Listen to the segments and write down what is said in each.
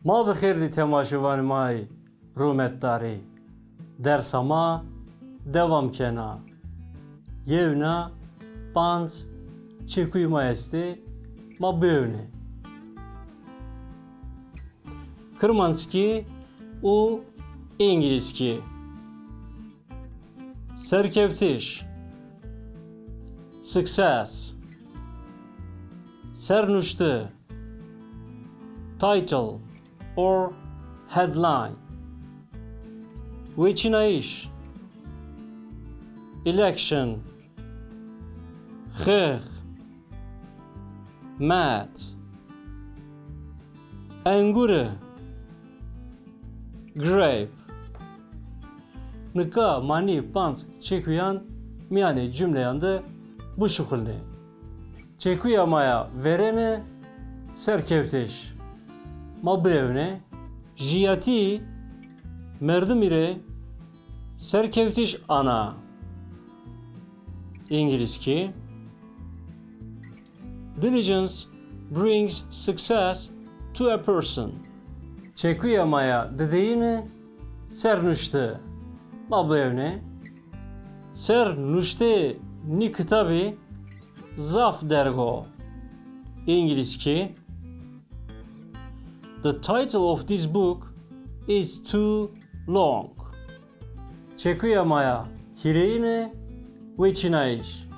ما بخیر تماشاوان مای رومت داری درسا ما devam kena yevna pans çekuyma esti ma bövne Kırmanski u İngilizki serkevtiş success sernuştu title or headline Veçinaiş election خير مات انگور grape nika mani pans çekuyan miyane cümleyanda bu şekilde çekuyamaya verene serkevteş mabevne jiyati merdimire serkevteş ana İngilizce diligence brings success to a person. Çekuyamaya dediğini sernuşte mabevne sernuşte ni kitabı zaf dergo İngilizce The title of this book is too long. Çekuyamaya hireğine Veçinaiş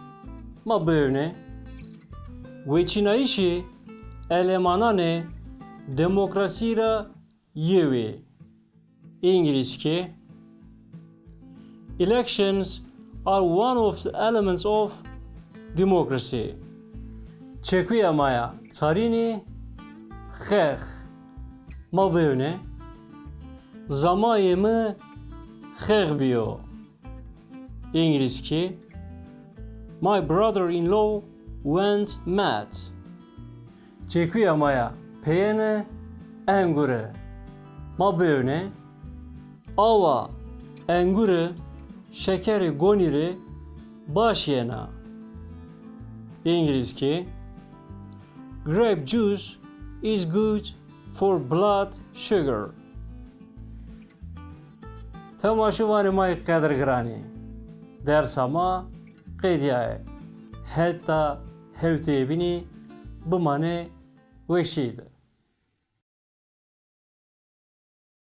ma bövne Veçinaişi elemanane demokrasira yevi İngilizce Elections are one of the elements of democracy. Çekuyamaya tarini xex ma bövne zamayımı xex biyo İngilizce My brother-in-law went mad. Çekuyamaya peyene engure mabevne ava engure şekeri goniri başyena İngilizce Grape juice is good for blood sugar. Temaşıvanı may kadergrani Dersa ma qediye hatta hevtebini bimane veşid